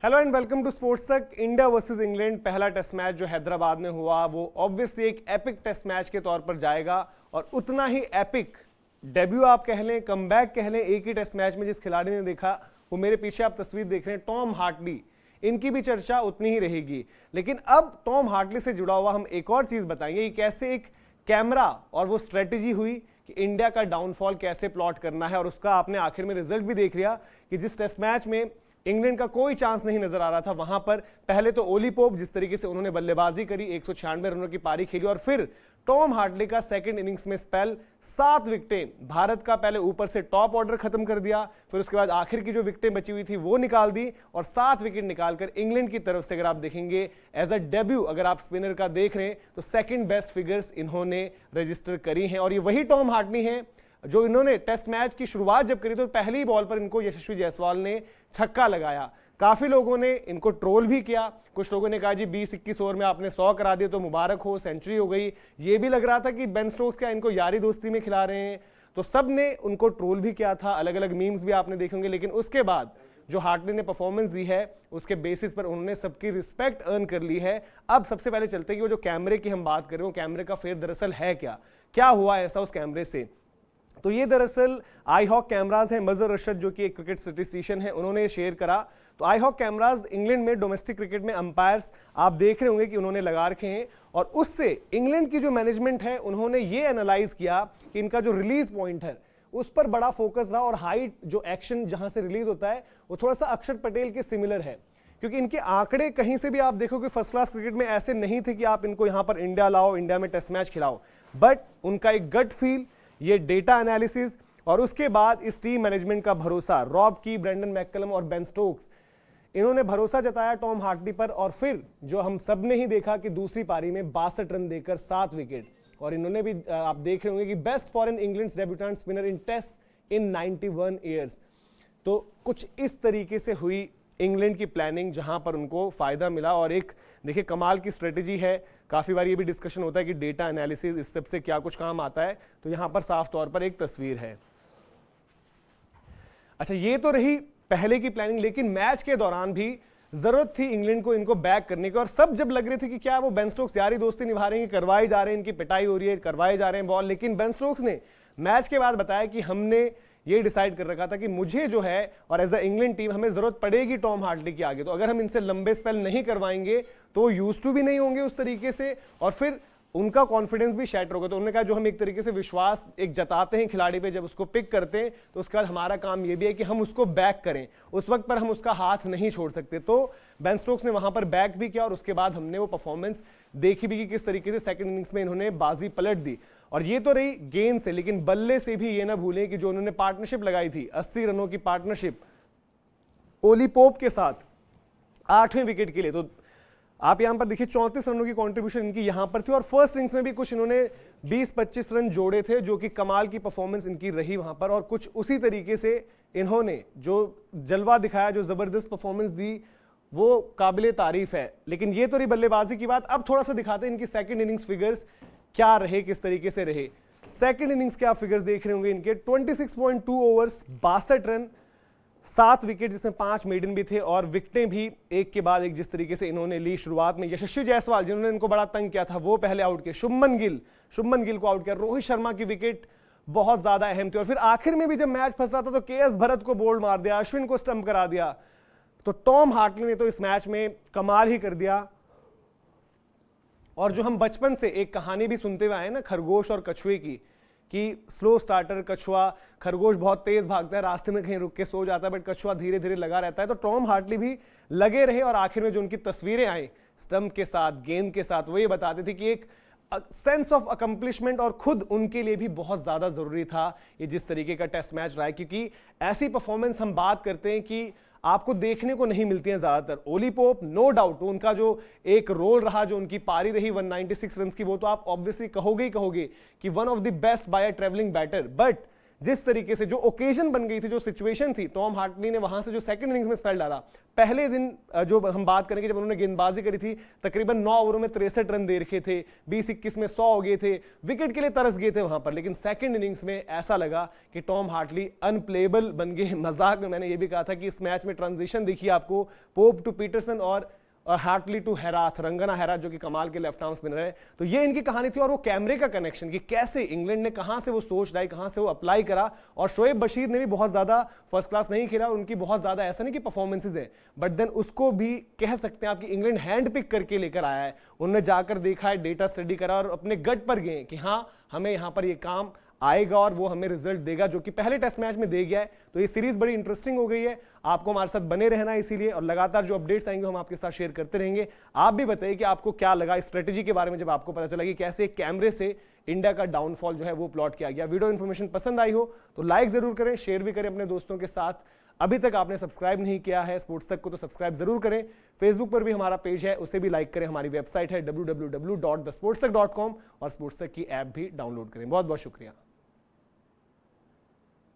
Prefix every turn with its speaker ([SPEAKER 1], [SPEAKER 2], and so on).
[SPEAKER 1] Hello and welcome to sports Tak. India versus England पहला test match जो हैदराबाद में हुआ वो ऑब्वियसली एक एपिक टेस्ट मैच के तौर पर जाएगा और उतना ही एपिक डेब्यू आप कह लें, कमबैक कह लें एक ही टेस्ट मैच में जिस खिलाड़ी ने देखा वो मेरे पीछे आप तस्वीर देख रहे हैं, टॉम हार्टली। इनकी भी चर्चा उतनी ही रहेगी, लेकिन अब टॉम हार्टली से जुड़ा हुआ हम एक और चीज बताएंगे कि कैसे एक कैमरा और वो स्ट्रेटेजी हुई कि इंडिया का डाउनफॉल कैसे प्लॉट करना है, और उसका आपने आखिर में रिजल्ट भी देख लिया कि जिस टेस्ट मैच में इंग्लैंड का कोई चांस नहीं नजर आ रहा था, वहां पर पहले तो ओली पोप जिस तरीके से उन्होंने बल्लेबाजी करी, 196 रनों की पारी खेली, और फिर टॉम हार्टली का सेकंड इनिंग्स में स्पेल, 7 विकेटें, भारत का पहले ऊपर से टॉप ऑर्डर खत्म कर दिया, फिर उसके बाद आखिर की जो विकेटें बची हुई थी वो निकाल दी, और 7 विकेट निकालकर इंग्लैंड की तरफ से अगर आप देखेंगे एज अ डेब्यू, अगर आप स्पिनर का देख रहे हैं तो सेकंड बेस्ट फिगर्स इन्होंने रजिस्टर करी हैं। और ये वही टॉम हार्टली हैं जो इन्होंने टेस्ट मैच की शुरुआत जब करी तो पहली बॉल पर इनको यशस्वी जायसवाल ने छक्का लगाया। काफी लोगों ने इनको ट्रोल भी किया, कुछ लोगों ने कहा जी 20-21 ओवर में आपने 100 करा दिए तो मुबारक हो, सेंचुरी हो गई। ये भी लग रहा था कि बेन स्टोक्स क्या इनको यारी दोस्ती में खिला रहे हैं, तो सब ने उनको ट्रोल भी किया था, अलग अलग मीम्स भी आपने देखे होंगे। लेकिन उसके बाद जो हार्टली ने परफॉर्मेंस दी है उसके बेसिस पर उन्होंने सबकी रिस्पेक्ट अर्न कर ली है। अब सबसे पहले चलते हैं कि वो जो कैमरे की हम बात कर रहे हो, कैमरे का फेर दरअसल है क्या हुआ ऐसा उस कैमरे से। तो ये दरअसल आई हॉक कैमराज हैं, मजहर रशद जो कि एक क्रिकेट स्टैटिस्टिशियन है, उन्होंने शेयर करा। तो आई हॉक कैमराज इंग्लैंड में डोमेस्टिक क्रिकेट में अंपायर्स आप देख रहे होंगे कि उन्होंने लगा रखे हैं, और उससे इंग्लैंड की जो मैनेजमेंट है उन्होंने ये एनालाइज किया कि इनका जो रिलीज पॉइंट है उस पर बड़ा फोकस रहा, और हाइट जो एक्शन जहां से रिलीज होता है वो थोड़ा सा अक्षर पटेल के सिमिलर है, क्योंकि इनके आंकड़े कहीं से भी आप देखो कि फर्स्ट क्लास क्रिकेट में ऐसे नहीं थे कि आप इनको यहां पर इंडिया लाओ, इंडिया में टेस्ट मैच खिलाओ, बट उनका एक गट फील, ये डेटा एनालिसिस, और उसके बाद इस टीम मैनेजमेंट का भरोसा, रॉब की, ब्रेंडन मैककलम और बेन स्टोक्स, इन्होंने भरोसा जताया टॉम हार्टली पर। और फिर जो हम सब ने ही देखा कि दूसरी पारी में 62 रन देकर 7 विकेट, और इन्होंने भी आप देख रहे होंगे कि best foreign England debutant spinner in test in 91 years. तो कुछ इस तरीके से हुई इंग्लैंड की प्लानिंग जहां पर उनको फायदा मिला, और एक देखिए कमाल की स्ट्रेटेजी है। काफी बार ये भी डिस्कशन होता है कि डेटा एनालिसिस इस सबसे क्या कुछ काम आता है, तो यहां पर साफ तौर पर एक तस्वीर है। अच्छा, ये तो रही पहले की प्लानिंग, लेकिन मैच के दौरान भी जरूरत थी इंग्लैंड को इनको बैक करने की, और सब जब लग रहे थे कि क्या वो बेन स्टोक्स यारी दोस्ती निभा रहे हैं, करवाए जा रहे हैं, इनकी पिटाई हो रही है, करवाए जा रहे हैं बॉल, लेकिन बेन स्टोक्स ने मैच के बाद बताया कि हमने ये डिसाइड कर रखा था कि मुझे जो है और एज अ इंग्लैंड टीम हमें जरूरत पड़ेगी टॉम हार्टली की आगे, तो अगर हम इनसे लंबे स्पेल नहीं करवाएंगे तो वो यूज टू भी नहीं होंगे उस तरीके से, और फिर उनका कॉन्फिडेंस भी शैटर होगा। तो उन्होंने कहा जो हम एक तरीके से विश्वास एक जताते हैं खिलाड़ी पे, जब उसको पिक करते हैं तो उसके बाद हमारा काम ये भी है कि हम उसको बैक करें, उस वक्त पर हम उसका हाथ नहीं छोड़ सकते। तो बेन स्टोक्स ने वहां पर बैक भी किया, और उसके बाद हमने वो परफॉर्मेंस देखी भी कि किस तरीके से सेकंड इनिंग्स में इन्होंने बाजी पलट दी। और ये तो रही गेंद से, लेकिन बल्ले से भी ये ना भूलें कि जो उन्होंने पार्टनरशिप लगाई थी, 80 रनों की पार्टनरशिप ओली पोप के साथ 8वें विकेट के लिए, तो आप यहां पर देखिए 34 रनों की कंट्रीब्यूशन इनकी यहां पर थी, और फर्स्ट इनिंग्स में भी कुछ इन्होंने 20-25 रन जोड़े थे, जो कि कमाल की परफॉर्मेंस इनकी रही वहां पर। और कुछ उसी तरीके से इन्होंने जो जलवा दिखाया, जो जबरदस्त परफॉर्मेंस दी, वो काबिले तारीफ है। लेकिन ये तो रही बल्लेबाजी की बात, अब थोड़ा सा दिखाते हैं इनकी सेकंड इनिंग्स फिगर्स क्या रहे, किस तरीके से रहे। सेकंड इनिंग्स के आप फिगर्स देख रहे होंगे इनके, 26.2 ओवर्स, 62 रन, 7 विकेट, जिसमें 5 मेडन भी थे, और विकेटें भी एक के बाद एक जिस तरीके से इन्होंने ली। शुरुआत में यशस्वी जायसवाल जिन्होंने इनको बड़ा तंग किया था वो पहले आउट किए, शुभमन गिल को आउट किया, रोहित शर्मा की विकेट बहुत ज्यादा अहम थी, और फिर आखिर में भी जब मैच फंस रहा था तो केएस भरत को बोल्ड मार दिया, अश्विन को स्टंप करा दिया। तो टॉम हार्टली ने तो इस मैच में कमाल ही कर दिया। और जो हम बचपन से एक कहानी भी सुनते हुए आए ना खरगोश और कछुए की, कि स्लो स्टार्टर कछुआ, खरगोश बहुत तेज भागता है, रास्ते में कहीं रुक के सो जाता है, बट कछुआ धीरे धीरे लगा रहता है। तो टॉम हार्टली भी लगे रहे, और आखिर में जो उनकी तस्वीरें आई स्टंप के साथ, गेंद के साथ, वो ये बताते थे कि एक सेंस ऑफ अकम्पलिशमेंट, और खुद उनके लिए भी बहुत ज्यादा जरूरी था ये जिस तरीके का टेस्ट मैच रहा है, क्योंकि ऐसी परफॉर्मेंस हम बात करते हैं कि आपको देखने को नहीं मिलती है ज्यादातर। ओली पोप नो डाउट उनका जो एक रोल रहा, जो उनकी पारी रही 196 रन की, वो तो आप ऑब्वियसली कहोगे ही कहोगे कि one of the best by a travelling batter, but जिस तरीके से जो ओकेजन बन गई थी, जो सिचुएशन थी, टॉम हार्टली ने वहां से जो सेकंड इनिंग्स में स्पेल डाला, पहले दिन जो हम बात करेंगे जब उन्होंने गेंदबाजी करी थी, तकरीबन 9 ओवरों में 63 रन दे रखे थे, 20-21 में 100 हो गए थे, विकेट के लिए तरस गए थे वहां पर। लेकिन सेकंड इनिंग्स में ऐसा लगा कि टॉम हार्टली अनप्लेएबल बन गए। मजाक में मैंने ये भी कहा था कि इस मैच में ट्रांजिशन देखिए आपको, पोप टू पीटरसन और हार्टली टू हेराथ, रंगना हेराथ जो कि कमाल के लेफ्ट आर्म स्पिनर है। तो ये इनकी कहानी थी। और वो कैमरे का कनेक्शन कि कैसे इंग्लैंड ने कहां से वो सोच लाई, कहां से वो अप्लाई करा। और शोएब बशीर ने भी बहुत ज्यादा फर्स्ट क्लास नहीं खेला, उनकी बहुत ज्यादा ऐसा नहीं कि परफॉर्मेंसेज है, बट देन उसको भी कह सकते हैं आप कि इंग्लैंड हैंड पिक करके लेकर आया है। उन्होंने जाकर देखा है, डेटा स्टडी करा और अपने गट पर गए कि हाँ हमें यहां पर ये काम आएगा और वो हमें रिजल्ट देगा, जो कि पहले टेस्ट मैच में दे गया है। तो ये सीरीज बड़ी इंटरेस्टिंग हो गई है। आपको हमारे साथ बने रहना है इसीलिए, और लगातार जो अपडेट्स आएंगे हम आपके साथ शेयर करते रहेंगे। आप भी बताइए कि आपको क्या लगा इस स्ट्रेटेजी के बारे में जब आपको पता चला कि कैसे कैमरे से इंडिया का डाउनफॉल जो है वो प्लॉट किया गया। वीडियो इन्फॉर्मेशन पसंद आई हो तो लाइक जरूर करें, शेयर भी करें अपने दोस्तों के साथ। अभी तक आपने सब्सक्राइब नहीं किया है स्पोर्ट्स तक को तो सब्सक्राइब जरूर करें। फेसबुक पर भी हमारा पेज है, उसे भी लाइक करें। हमारी वेबसाइट है www.thesportstech.com और स्पोर्ट्स तक की ऐप भी डाउनलोड करें। बहुत बहुत शुक्रिया।